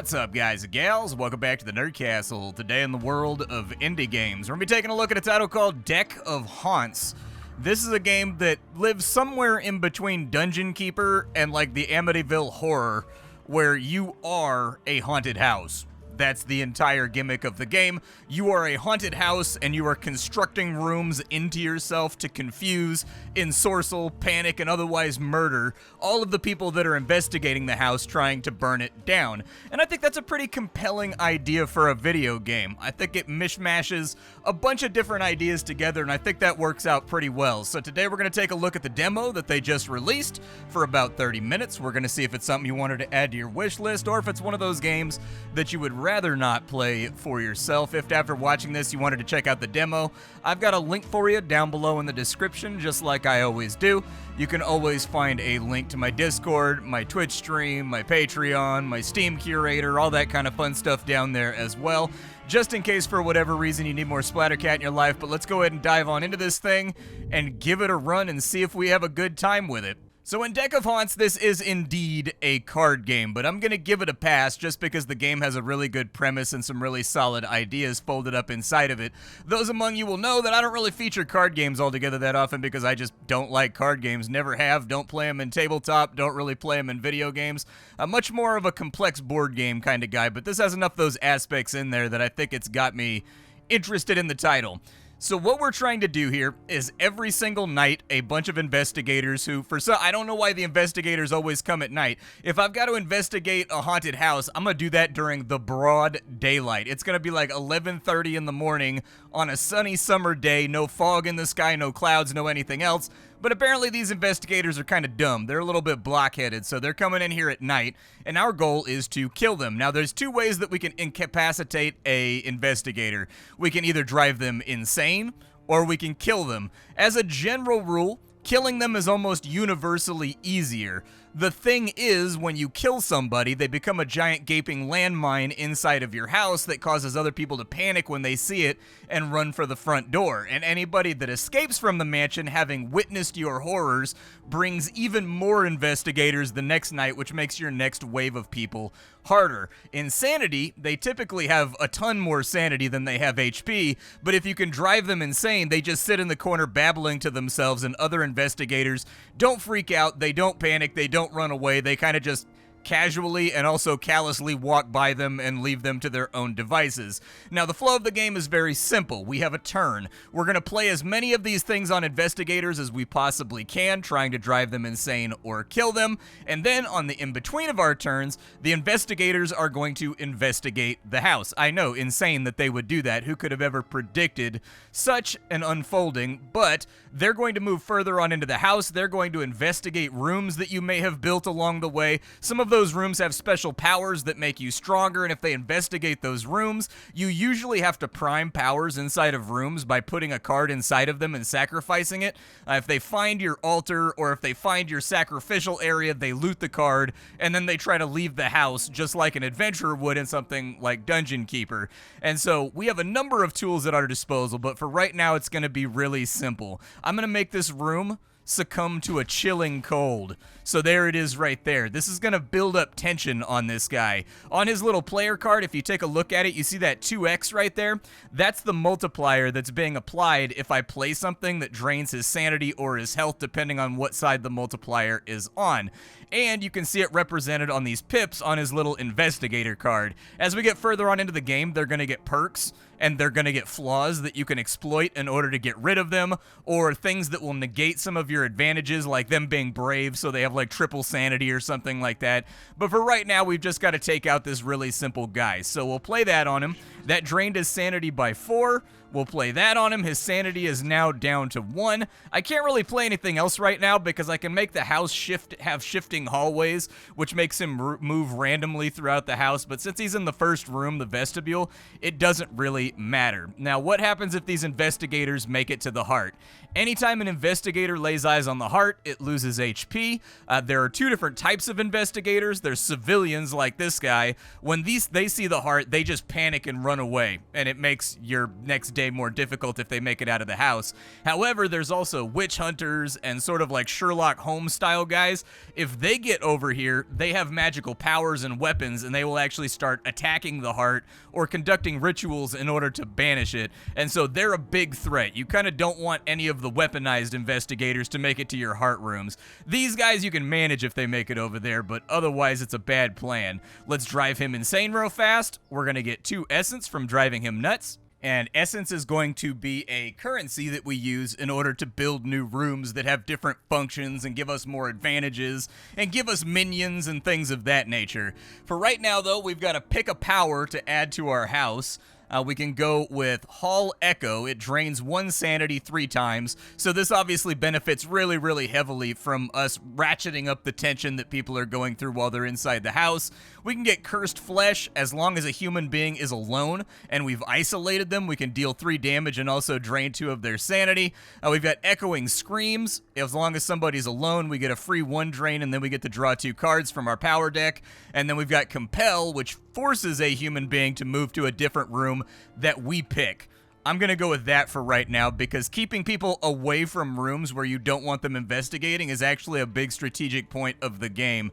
What's up, guys and gals? Welcome back to the Nerd Castle. Today in the world of indie games, we're going to be taking a look at a title called Deck of Haunts. This is a game that lives somewhere in between Dungeon Keeper and like the Amityville Horror, where you are a haunted house. That's the entire gimmick of the game. You are a haunted house and you are constructing rooms into yourself to confuse, ensorcel, panic, and otherwise murder all of the people that are investigating the house trying to burn it down. And I think that's a pretty compelling idea for a video game. I think it mishmashes a bunch of different ideas together, and I think that works out pretty well. So today we're going to take a look at the demo that they just released for about 30 minutes. We're going to see if it's something you wanted to add to your wish list, or if it's one of those games that you would rather not play for yourself. If after watching this you wanted to check out the demo, I've got a link for you down below in the description, just like I always do. You can always find a link to my Discord, my Twitch stream, my Patreon, my Steam curator, all that kind of fun stuff down there as well, just in case for whatever reason you need more Splattercat in your life. But let's go ahead and dive on into this thing and give it a run and see if we have a good time with it. So in Deck of Haunts, this is indeed a card game, but I'm going to give it a pass just because the game has a really good premise and some really solid ideas folded up inside of it. Those among you will know that I don't really feature card games altogether that often because I just don't like card games. Never have, don't play them in tabletop, don't really play them in video games. I'm much more of a complex board game kind of guy, but this has enough of those aspects in there that I think it's got me interested in the title. So what we're trying to do here is every single night, a bunch of investigators who, I don't know why the investigators always come at night. If I've got to investigate a haunted house, I'm going to do that during the broad daylight. It's going to be like 11:30 in the morning on a sunny summer day, no fog in the sky, no clouds, no anything else. But apparently these investigators are kind of dumb. They're a little bit blockheaded, so they're coming in here at night, and our goal is to kill them. Now, there's two ways that we can incapacitate a investigator. We can either drive them insane, or we can kill them. As a general rule, killing them is almost universally easier. The thing is, when you kill somebody, they become a giant gaping landmine inside of your house that causes other people to panic when they see it and run for the front door. And anybody that escapes from the mansion, having witnessed your horrors, brings even more investigators the next night, which makes your next wave of people harder. In Sanity, they typically have a ton more sanity than they have HP, but if you can drive them insane, they just sit in the corner babbling to themselves, and other investigators don't freak out, they don't panic, they don't run away, they kind of just casually and also callously walk by them and leave them to their own devices. Now, the flow of the game is very simple. We have a turn. We're going to play as many of these things on investigators as we possibly can, trying to drive them insane or kill them. And then on the in-between of our turns, the investigators are going to investigate the house. I know, insane that they would do that. Who could have ever predicted such an unfolding? But they're going to move further on into the house. They're going to investigate rooms that you may have built along the way. Some of those rooms have special powers that make you stronger, and if they investigate those rooms, you usually have to prime powers inside of rooms by putting a card inside of them and sacrificing it. If they find your altar or if they find your sacrificial area, they loot the card, and then they try to leave the house just like an adventurer would in something like Dungeon Keeper. And so we have a number of tools at our disposal, but for right now it's going to be really simple. I'm going to make this room succumb to a chilling cold. So there it is right there. This is going to build up tension on this guy. On his little player card, if you take a look at it, you see that 2x right there? That's the multiplier that's being applied if I play something that drains his sanity or his health, depending on what side the multiplier is on. And you can see it represented on these pips on his little investigator card. As we get further on into the game, they're going to get perks, and they're going to get flaws that you can exploit in order to get rid of them, or things that will negate some of your advantages, like them being brave, so they have like triple sanity or something like that. But for right now, we've just got to take out this really simple guy. So we'll play that on him. That drained his sanity by 4. We'll play that on him. His sanity is now down to 1. I can't really play anything else right now because I can make the house have shifting hallways, which makes him move randomly throughout the house. But since he's in the first room, the vestibule, it doesn't really matter. Now, what happens if these investigators make it to the heart? Anytime an investigator lays eyes on the heart, it loses HP. There are two different types of investigators. There's civilians like this guy. When they see the heart, they just panic and run run away, and it makes your next day more difficult if they make it out of the house. However, there's also witch hunters and sort of like Sherlock Holmes style guys. If they get over here, they have magical powers and weapons, and they will actually start attacking the heart or conducting rituals in order to banish it. And so they're a big threat. You kind of don't want any of the weaponized investigators to make it to your heart rooms. These guys you can manage if they make it over there, but otherwise it's a bad plan. Let's drive him insane real fast. We're going to get 2 essence from driving him nuts. And essence is going to be a currency that we use in order to build new rooms that have different functions and give us more advantages and give us minions and things of that nature. For right now, though, we've got to pick a power to add to our house. We can go with Hall Echo. It drains 1 sanity 3 times, so this obviously benefits really, really heavily from us ratcheting up the tension that people are going through while they're inside the house. We can get Cursed Flesh. As long as a human being is alone and we've isolated them, we can deal 3 damage and also drain 2 of their sanity. We've got Echoing Screams. As long as somebody's alone, we get a free 1 drain, and then we get to draw 2 cards from our power deck. And then we've got Compel, which forces a human being to move to a different room that we pick. I'm going to go with that for right now, because keeping people away from rooms where you don't want them investigating is actually a big strategic point of the game.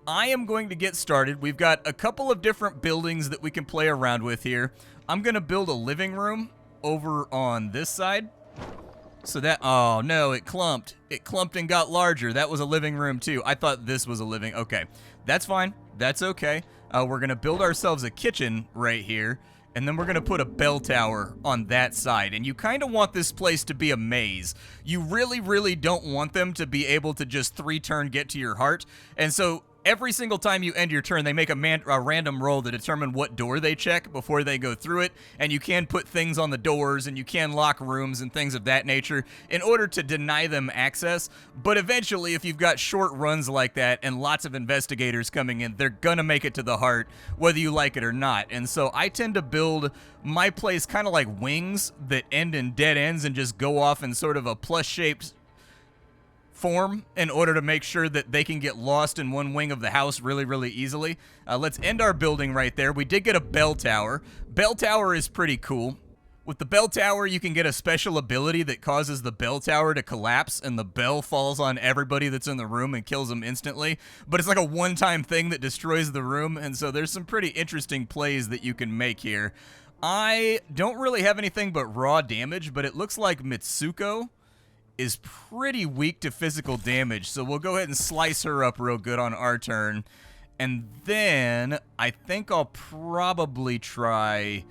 I am going to get started. We've got a couple of different buildings that we can play around with here. I'm going to build a living room over on this side. So that, oh no, it clumped. It clumped and got larger. That was a living room too. I thought this was a living, okay. That's fine, that's okay. We're gonna build ourselves a kitchen right here, and then we're gonna put a bell tower on that side. And you kind of want this place to be a maze. You really, really don't want them to be able to just 3-turn get to your heart. And so every single time you end your turn, they make a random roll to determine what door they check before they go through it, and you can put things on the doors, and you can lock rooms and things of that nature in order to deny them access. But eventually, if you've got short runs like that and lots of investigators coming in, they're gonna make it to the heart, whether you like it or not. And so I tend to build my place kind of like wings that end in dead ends and just go off in sort of a plus-shaped form in order to make sure that they can get lost in one wing of the house really, really easily. Let's end our building right there. We did get a bell tower. Bell tower is pretty cool. With the bell tower, you can get a special ability that causes the bell tower to collapse, and the bell falls on everybody that's in the room and kills them instantly. But it's like a one-time thing that destroys the room, and so there's some pretty interesting plays that you can make here. I don't really have anything but raw damage, but it looks like Mitsuko is pretty weak to physical damage, so we'll go ahead and slice her up real good on our turn. And then I think I'll probably try,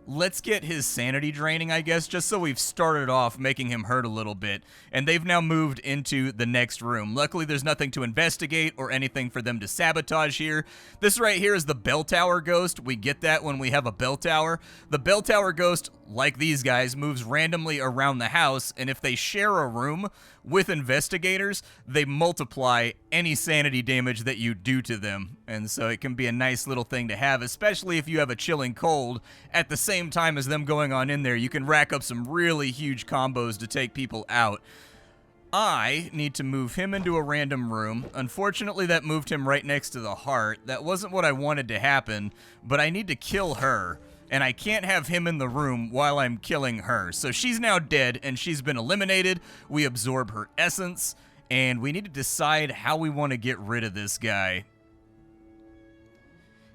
let's get his sanity draining, I guess, just so we've started off making him hurt a little bit. And they've now moved into the next room. Luckily, there's nothing to investigate or anything for them to sabotage here. This right here is the bell tower ghost. We get that when we have a bell tower. The bell tower ghost, like these guys, moves randomly around the house, and if they share a room with investigators, they multiply any sanity damage that you do to them. And so it can be a nice little thing to have, especially if you have a chilling cold. At the same time as them going on in there, you can rack up some really huge combos to take people out. I need to move him into a random room. Unfortunately, that moved him right next to the heart. That wasn't what I wanted to happen, but I need to kill her. And I can't have him in the room while I'm killing her. So she's now dead, and she's been eliminated. We absorb her essence, and we need to decide how we want to get rid of this guy.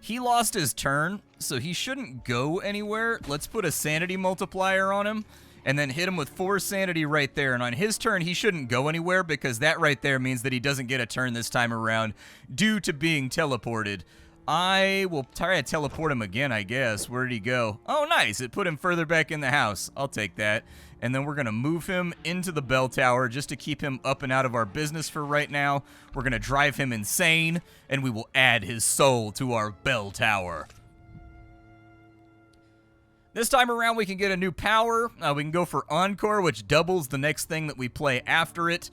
He lost his turn, so he shouldn't go anywhere. Let's put a sanity multiplier on him, and then hit him with 4 sanity right there. And on his turn, he shouldn't go anywhere, because that right there means that he doesn't get a turn this time around due to being teleported. I will try to teleport him again, I guess. Where did he go? Oh, nice. It put him further back in the house. I'll take that. And then we're going to move him into the bell tower just to keep him up and out of our business for right now. We're going to drive him insane, and we will add his soul to our bell tower. This time around, we can get a new power. We can go for Encore, which doubles the next thing that we play after it.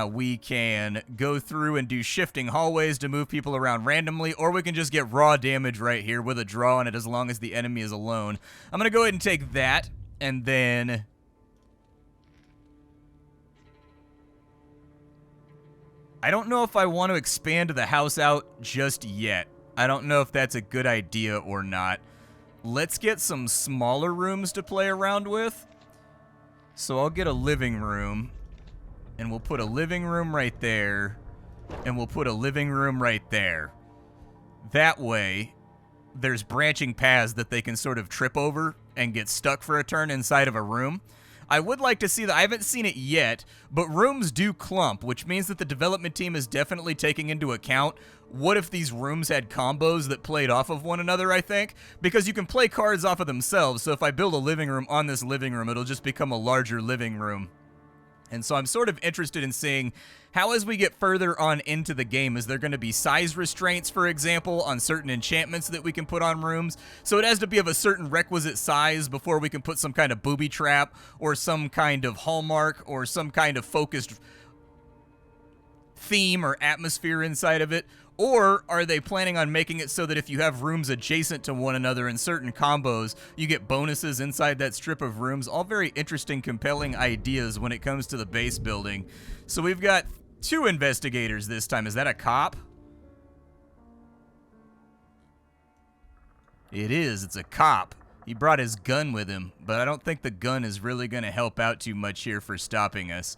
We can go through and do shifting hallways to move people around randomly, or we can just get raw damage right here with a draw on it as long as the enemy is alone. I'm going to go ahead and take that, and then I don't know if I want to expand the house out just yet. I don't know if that's a good idea or not. let's get some smaller rooms to play around with. So I'll get a living room, and we'll put a living room right there, and we'll put a living room right there. That way, there's branching paths that they can sort of trip over and get stuck for a turn inside of a room. I would like to see that. I haven't seen it yet, but rooms do clump, which means that the development team is definitely taking into account what if these rooms had combos that played off of one another, I think, because you can play cards off of themselves, so if I build a living room on this living room, it'll just become a larger living room. And so I'm sort of interested in seeing how, as we get further on into the game, is there going to be size restraints, for example, on certain enchantments that we can put on rooms? So it has to be of a certain requisite size before we can put some kind of booby trap or some kind of hallmark or some kind of focused theme or atmosphere inside of it. Or are they planning on making it so that if you have rooms adjacent to one another in certain combos, you get bonuses inside that strip of rooms? All very interesting, compelling ideas when it comes to the base building. So we've got 2 investigators this time. Is that a cop? It is. It's a cop. He brought his gun with him, but I don't think the gun is really going to help out too much here for stopping us.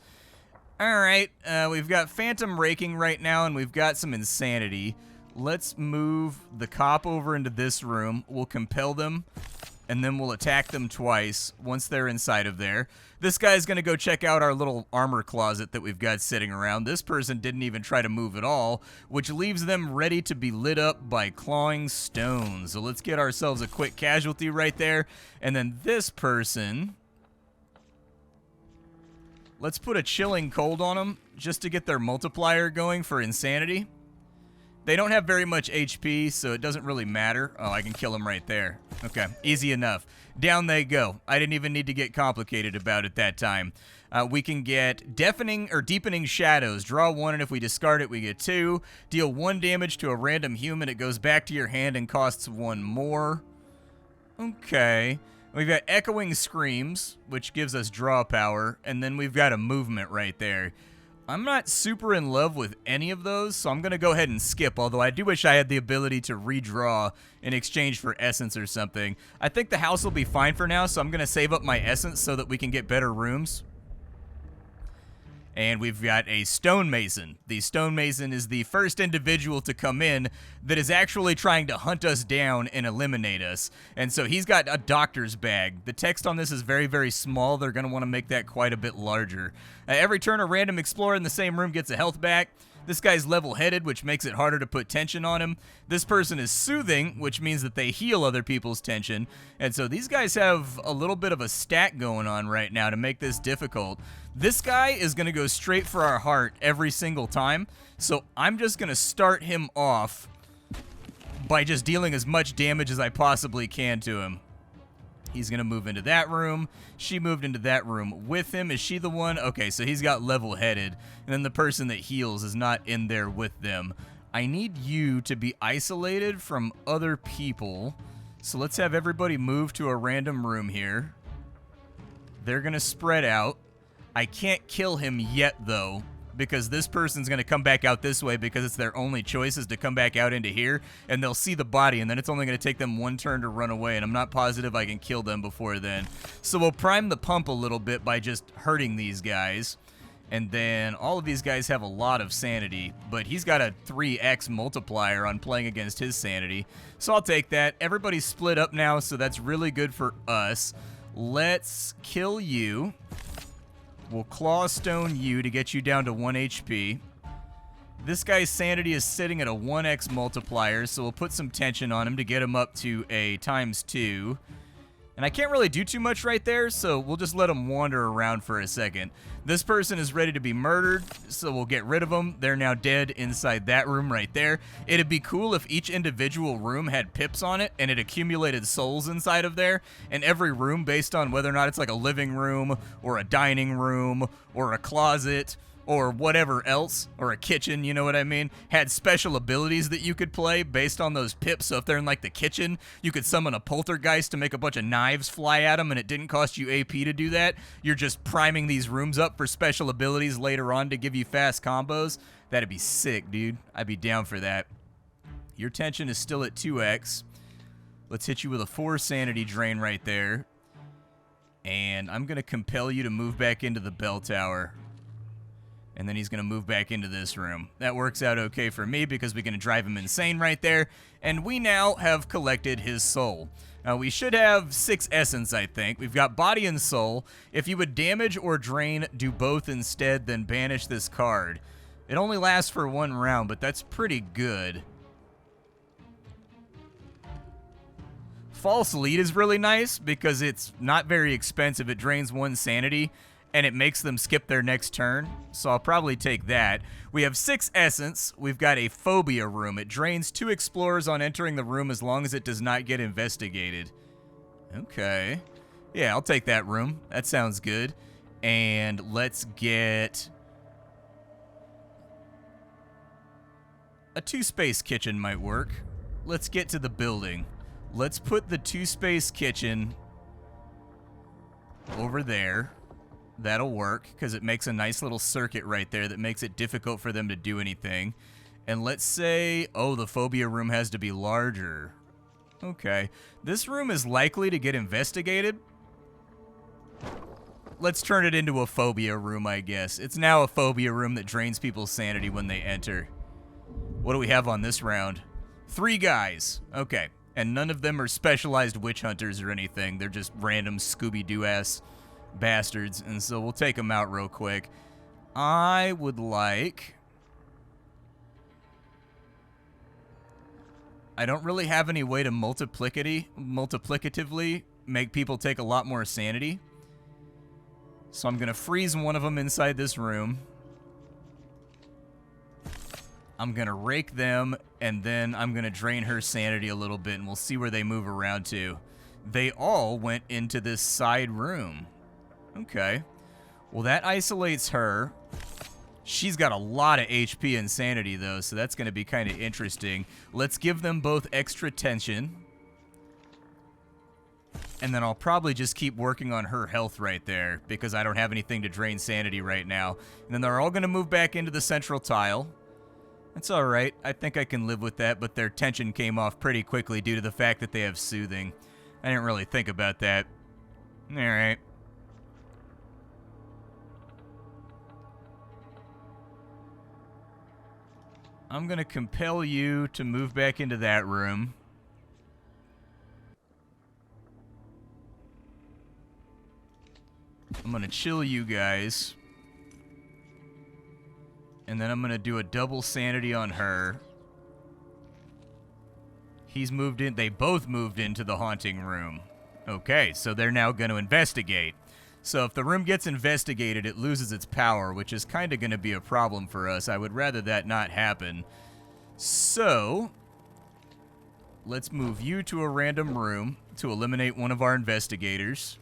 Alright, we've got phantom raking right now, and we've got some insanity. Let's move the cop over into this room. We'll compel them, and then we'll attack them twice once they're inside of there. This guy's going to go check out our little armor closet that we've got sitting around. This person didn't even try to move at all, which leaves them ready to be lit up by clawing stones. So let's get ourselves a quick casualty right there. And then this person, let's put a chilling cold on them just to get their multiplier going for insanity. They don't have very much HP, so it doesn't really matter. Oh, I can kill them right there. Okay, easy enough. Down they go. I didn't even need to get complicated about it that time. We can get deafening or deepening shadows. Draw 1, and if we discard it, we get 2. Deal 1 damage to a random human. It goes back to your hand and costs 1 more. Okay. We've got echoing screams, which gives us draw power, and then we've got a movement right there. I'm not super in love with any of those, so I'm going to go ahead and skip, although I do wish I had the ability to redraw in exchange for essence or something. I think the house will be fine for now, so I'm going to save up my essence so that we can get better rooms. And we've got a stonemason. The stonemason is the first individual to come in that is actually trying to hunt us down and eliminate us. And so he's got a doctor's bag. The text on this is very, very small. They're going to want to make that quite a bit larger. Every turn, a random explorer in the same room gets a health back. This guy's level-headed, which makes it harder to put tension on him. This person is soothing, which means that they heal other people's tension. And so these guys have a little bit of a stack going on right now to make this difficult. This guy is going to go straight for our heart every single time. So I'm just going to start him off by just dealing as much damage as I possibly can to him. He's going to move into that room. She moved into that room with him. Is she the one? Okay, so he's got level-headed. And then the person that heals is not in there with them. I need you to be isolated from other people. So let's have everybody move to a random room here. They're going to spread out. I can't kill him yet, though, because this person's going to come back out this way because it's their only choice is to come back out into here, and they'll see the body, and then it's only going to take them 1 turn to run away, and I'm not positive I can kill them before then. So we'll prime the pump a little bit by just hurting these guys, and then all of these guys have a lot of sanity, but he's got a 3x multiplier on playing against his sanity, so I'll take that. Everybody's split up now, so that's really good for us. Let's kill you. We'll claw stone you to get you down to 1 HP. This guy's sanity is sitting at a 1x multiplier, so we'll put some tension on him to get him up to a ×2. And I can't really do too much right there, so we'll just let him wander around for a second. This person is ready to be murdered, so we'll get rid of them. They're now dead inside that room right there. It'd be cool if each individual room had pips on it, and it accumulated souls inside of there, and every room, based on whether or not it's like a living room, or a dining room, or a closet, or whatever else, or a kitchen, you know what I mean, had special abilities that you could play based on those pips. So if they're in like the kitchen, you could summon a poltergeist to make a bunch of knives fly at them, and it didn't cost you AP to do that. You're just priming these rooms up for special abilities later on to give you fast combos. That'd be sick, dude. I'd be down for that. Your tension is still at 2x. Let's hit you with a 4 sanity drain right there. And I'm going to compel you to move back into the bell tower. And then he's going to move back into this room. That works out okay for me because we're going to drive him insane right there. And we now have collected his soul. Now, we should have 6 essence, I think. We've got body and soul. If you would damage or drain, do both instead, then banish this card. It only lasts for 1 round, but that's pretty good. False lead is really nice because it's not very expensive. It drains 1 sanity, and it makes them skip their next turn, so I'll probably take that. We have 6 essence. We've got a phobia room. It drains 2 explorers on entering the room as long as it does not get investigated. Okay. Yeah, I'll take that room. That sounds good. And let's get... a 2-space kitchen might work. Let's get to the building. Let's put the 2-space kitchen over there. That'll work, because it makes a nice little circuit right there that makes it difficult for them to do anything. And let's say, oh, the phobia room has to be larger. Okay. This room is likely to get investigated. Let's turn it into a phobia room, I guess. It's now a phobia room that drains people's sanity when they enter. What do we have on this round? 3 guys. Okay. And none of them are specialized witch hunters or anything. They're just random Scooby-Doo-ass bastards, and so we'll take them out real quick. I would like... I don't really have any way to multiplicatively make people take a lot more sanity. So I'm going to freeze one of them inside this room. I'm going to rake them, and then I'm going to drain her sanity a little bit, and we'll see where they move around to. They all went into this side room. Okay. Well, that isolates her. She's got a lot of HP and sanity, though, so that's going to be kind of interesting. Let's give them both extra tension. And then I'll probably just keep working on her health right there, because I don't have anything to drain sanity right now. And then they're all going to move back into the central tile. That's alright. I think I can live with that, but their tension came off pretty quickly due to the fact that they have soothing. I didn't really think about that. Alright. I'm going to compel you to move back into that room. I'm going to chill you guys. And then I'm going to do a double sanity on her. He's moved in. They both moved into the haunting room. Okay, so they're now going to investigate. So if the room gets investigated, it loses its power, which is kind of going to be a problem for us. I would rather that not happen. So let's move you to a random room to eliminate one of our investigators.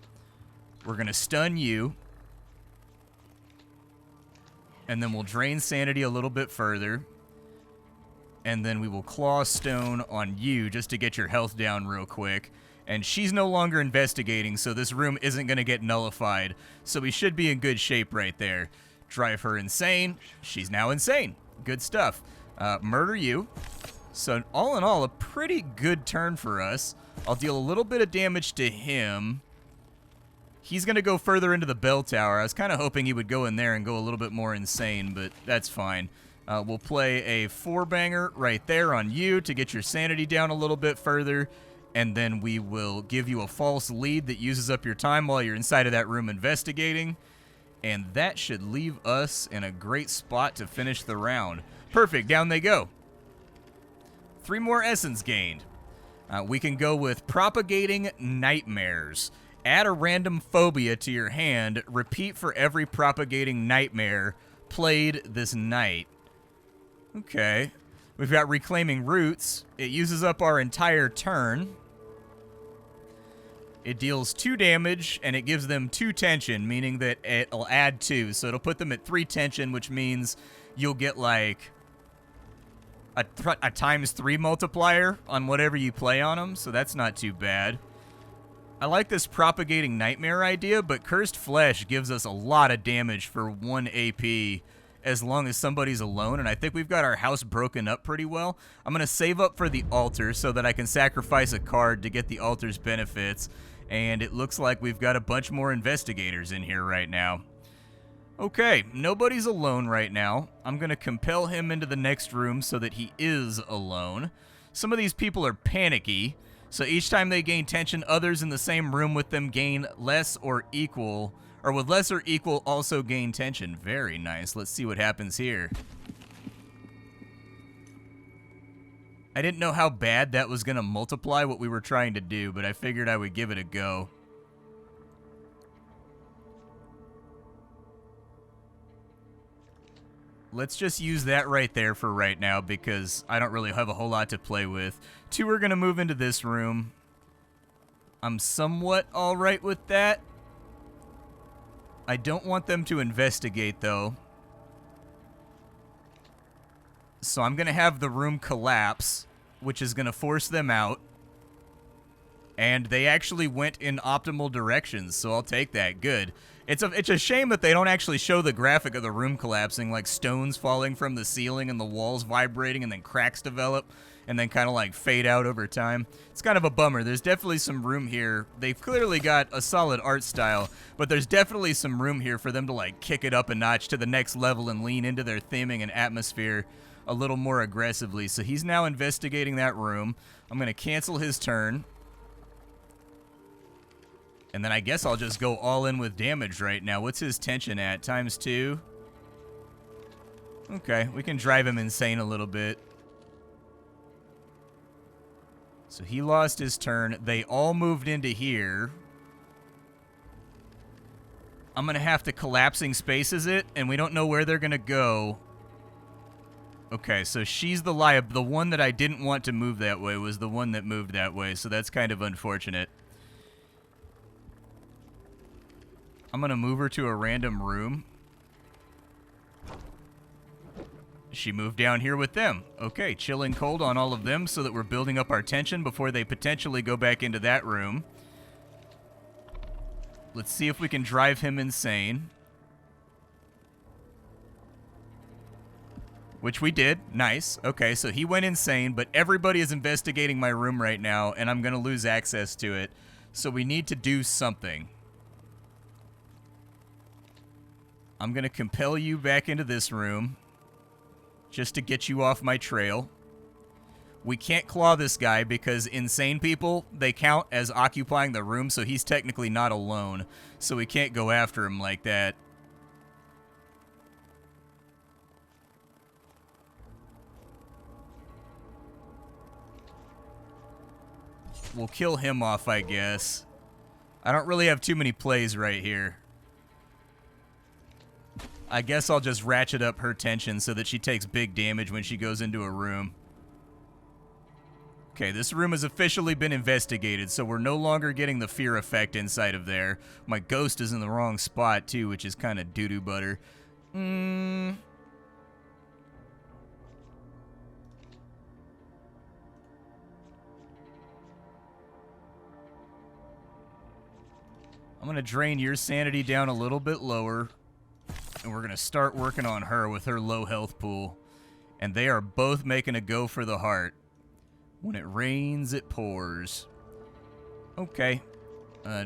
We're going to stun you. And then we'll drain sanity a little bit further. And then we will claw stone on you just to get your health down real quick. And she's no longer investigating, so this room isn't going to get nullified. So we should be in good shape right there. Drive her insane. She's now insane. Good stuff. Murder you. So all in all, a pretty good turn for us. I'll deal a little bit of damage to him. He's going to go further into the bell tower. I was kind of hoping he would go in there and go a little bit more insane, but that's fine. We'll play a 4-banger right there on you to get your sanity down a little bit further, and then we will give you a false lead that uses up your time while you're inside of that room investigating, and that should leave us in a great spot to finish the round. Perfect, down they go. 3 more essence gained. We can go with propagating nightmares. Add a random phobia to your hand. Repeat for every propagating nightmare played this night. Okay. We've got reclaiming roots. It uses up our entire turn. It deals 2 damage, and it gives them 2 tension, meaning that it'll add 2. So it'll put them at 3 tension, which means you'll get like a ×3 multiplier on whatever you play on them. So that's not too bad. I like this propagating nightmare idea, but Cursed Flesh gives us a lot of damage for 1 AP, as long as somebody's alone, and I think we've got our house broken up pretty well. I'm going to save up for the altar so that I can sacrifice a card to get the altar's benefits, and it looks like we've got a bunch more investigators in here right now. Okay, nobody's alone right now. I'm going to compel him into the next room so that he is alone. Some of these people are panicky, so each time they gain tension, others in the same room with them gain less or equal, or with less or equal also gain tension. Very nice. Let's see what happens here. I didn't know how bad that was going to multiply what we were trying to do, but I figured I would give it a go. Let's just use that right there for right now because I don't really have a whole lot to play with. 2 are going to move into this room. I'm somewhat all right with that. I don't want them to investigate, though. So I'm going to have the room collapse, which is going to force them out. And they actually went in optimal directions, so I'll take that. Good. It's a shame that they don't actually show the graphic of the room collapsing, like stones falling from the ceiling and the walls vibrating and then cracks develop and then kind of like fade out over time. It's kind of a bummer. There's definitely some room here. They've clearly got a solid art style, but there's definitely some room here for them to like kick it up a notch to the next level and lean into their theming and atmosphere a little more aggressively. So he's now investigating that room. I'm going to cancel his turn. And then I guess I'll just go all in with damage right now. What's his tension at? ×2? Okay, we can drive him insane a little bit. So he lost his turn. They all moved into here. I'm going to have to collapsing spaces it, and we don't know where they're going to go. Okay, so she's the one that I didn't want to move that way was the one that moved that way, so that's kind of unfortunate. I'm going to move her to a random room. She moved down here with them. Okay, chilling cold on all of them so that we're building up our tension before they potentially go back into that room. Let's see if we can drive him insane. Which we did. Nice. Okay, so he went insane, but everybody is investigating my room right now, and I'm going to lose access to it. So we need to do something. I'm going to compel you back into this room just to get you off my trail. We can't claw this guy because insane people, they count as occupying the room, so he's technically not alone. So we can't go after him like that. We'll kill him off, I guess. I don't really have too many plays right here. I guess I'll just ratchet up her tension so that she takes big damage when she goes into a room. Okay, this room has officially been investigated, so we're no longer getting the fear effect inside of there. My ghost is in the wrong spot, too, which is kind of doo-doo butter. I'm going to drain your sanity down a little bit lower. And we're going to start working on her with her low health pool. And they are both making a go for the heart. When it rains, it pours. Okay.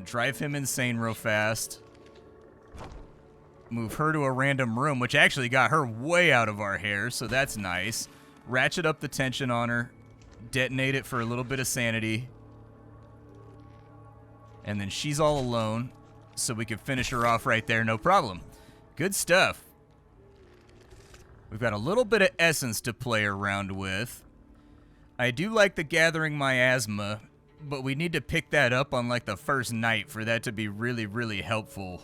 Drive him insane real fast. Move her to a random room, which actually got her way out of our hair, so that's nice. Ratchet up the tension on her. Detonate it for a little bit of sanity. And then she's all alone, so we can finish her off right there, no problem. Good stuff. We've got a little bit of essence to play around with. I do like the gathering miasma, but we need to pick that up on like the first night for that to be really, really helpful.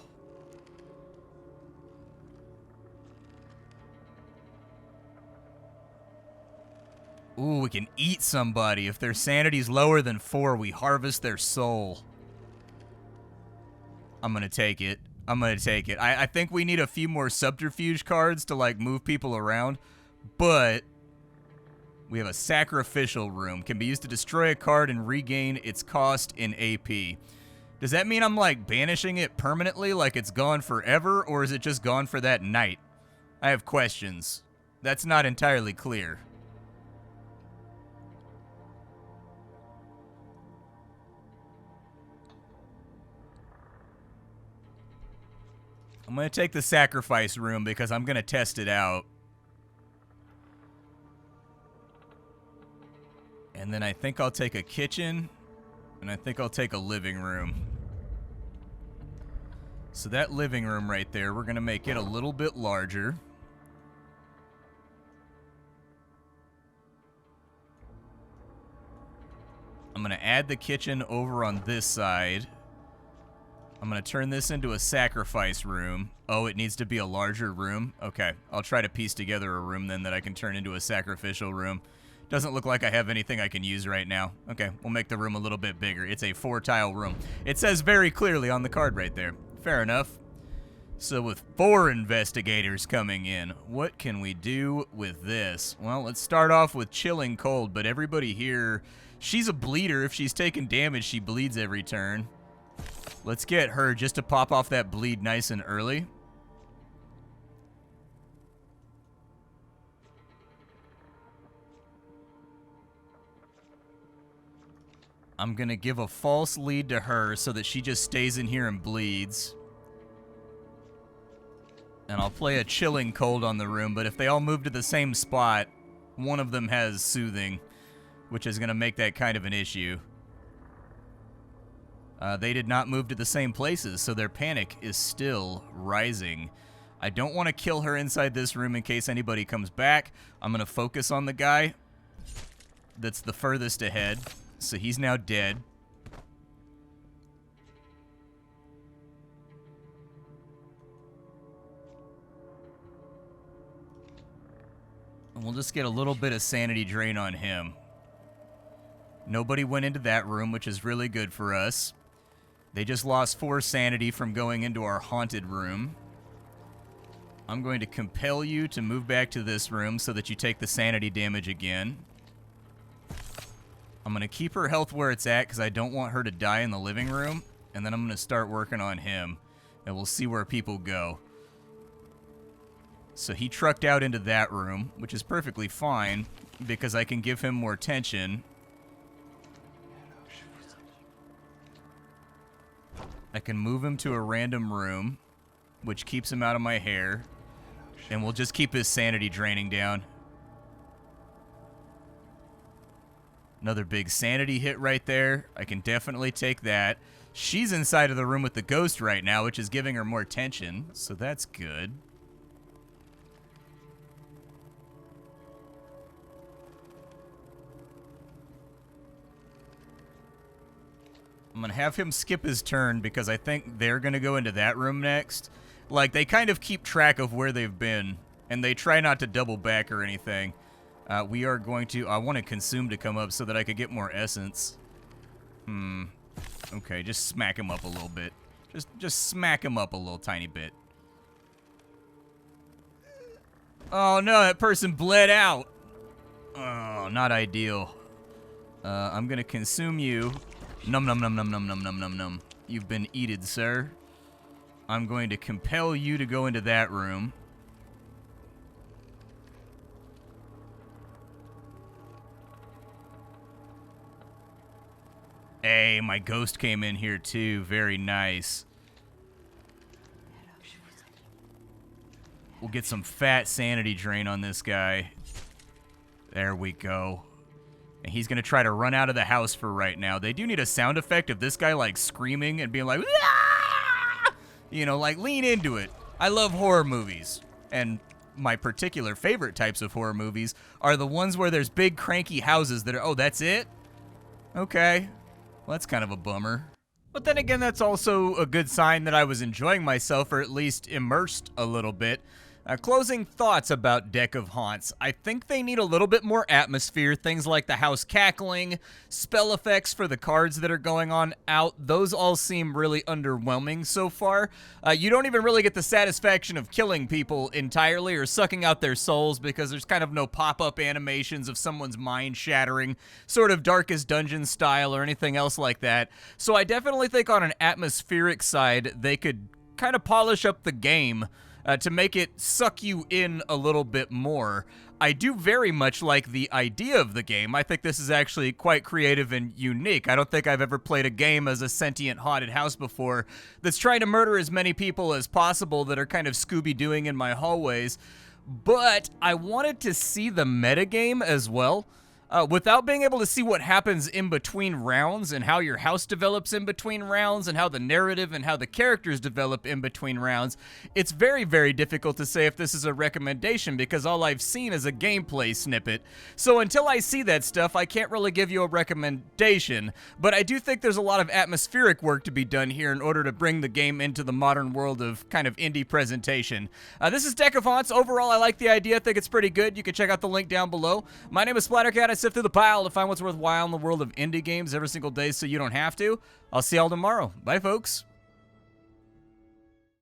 Ooh, we can eat somebody. If their sanity's lower than 4, we harvest their soul. I'm going to take it. I'm going to take it. I think we need a few more subterfuge cards to, like, move people around. But we have a sacrificial room. Can be used to destroy a card and regain its cost in AP. Does that mean I'm, like, banishing it permanently, like it's gone forever? Or is it just gone for that night? I have questions. That's not entirely clear. I'm going to take the sacrifice room because I'm going to test it out. And then I think I'll take a kitchen, and I think I'll take a living room. So that living room right there, we're going to make it a little bit larger. I'm going to add the kitchen over on this side. I'm going to turn this into a sacrifice room. Oh, it needs to be a larger room? Okay, I'll try to piece together a room then that I can turn into a sacrificial room. Doesn't look like I have anything I can use right now. Okay, we'll make the room a little bit bigger. It's a 4-tile room. It says very clearly on the card right there. Fair enough. So with 4 investigators coming in, what can we do with this? Well, let's start off with chilling cold, but everybody here, she's a bleeder. If she's taking damage, she bleeds every turn. Let's get her just to pop off that bleed nice and early. I'm going to give a false lead to her so that she just stays in here and bleeds. And I'll play a chilling cold on the room, but if they all move to the same spot, one of them has soothing, which is going to make that kind of an issue. They did not move to the same places, so their panic is still rising. I don't want to kill her inside this room in case anybody comes back. I'm going to focus on the guy that's the furthest ahead. So he's now dead. And we'll just get a little bit of sanity drain on him. Nobody went into that room, which is really good for us. They just lost 4 sanity from going into our haunted room. I'm going to compel you to move back to this room so that you take the sanity damage again. I'm going to keep her health where it's at because I don't want her to die in the living room. And then I'm going to start working on him. And we'll see where people go. So he trucked out into that room, which is perfectly fine because I can give him more tension. I can move him to a random room, which keeps him out of my hair. And we'll just keep his sanity draining down. Another big sanity hit right there. I can definitely take that. She's inside of the room with the ghost right now, which is giving her more tension, so that's good. I'm going to have him skip his turn because I think they're going to go into that room next. Like, they kind of keep track of where they've been, and they try not to double back or anything. We are going to... I want to consume to come up so that I could get more essence. Okay, just smack him up a little bit. Just smack him up a little tiny bit. Oh, no, that person bled out. Oh, not ideal. I'm going to consume you. Num num num num num num num num num. You've been eated, sir. I'm going to compel you to go into that room. Hey, my ghost came in here too. Very nice. We'll get some fat sanity drain on this guy. There we go. And he's going to try to run out of the house for right now. They do need a sound effect of this guy, like, screaming and being like, "Aah!" You know, like, lean into it. I love horror movies. And my particular favorite types of horror movies are the ones where there's big, cranky houses that are, oh, that's it? Okay. Well, that's kind of a bummer. But then again, that's also a good sign that I was enjoying myself, or at least immersed a little bit. Closing thoughts about Deck of Haunts. I think they need a little bit more atmosphere. Things like the house cackling, spell effects for the cards that are going on out. Those all seem really underwhelming so far. You don't even really get the satisfaction of killing people entirely or sucking out their souls because there's kind of no pop-up animations of someone's mind shattering, sort of Darkest Dungeon style or anything else like that. So I definitely think on an atmospheric side, they could kind of polish up the game to make it suck you in a little bit more. I do very much like the idea of the game. I think this is actually quite creative and unique. I don't think I've ever played a game as a sentient haunted house before that's trying to murder as many people as possible that are kind of Scooby-Dooing in my hallways. But I wanted to see the metagame as well. Without being able to see what happens in between rounds and how your house develops in between rounds and how the narrative and how the characters develop in between rounds, it's very, very difficult to say if this is a recommendation because all I've seen is a gameplay snippet. So until I see that stuff, I can't really give you a recommendation, but I do think there's a lot of atmospheric work to be done here in order to bring the game into the modern world of kind of indie presentation. This is Deck of Haunts. Overall, I like the idea. I think it's pretty good. You can check out the link down below. My name is Splattercat. I sift through the pile to find what's worthwhile in the world of indie games every single day so you don't have to. I'll see y'all tomorrow. Bye, folks.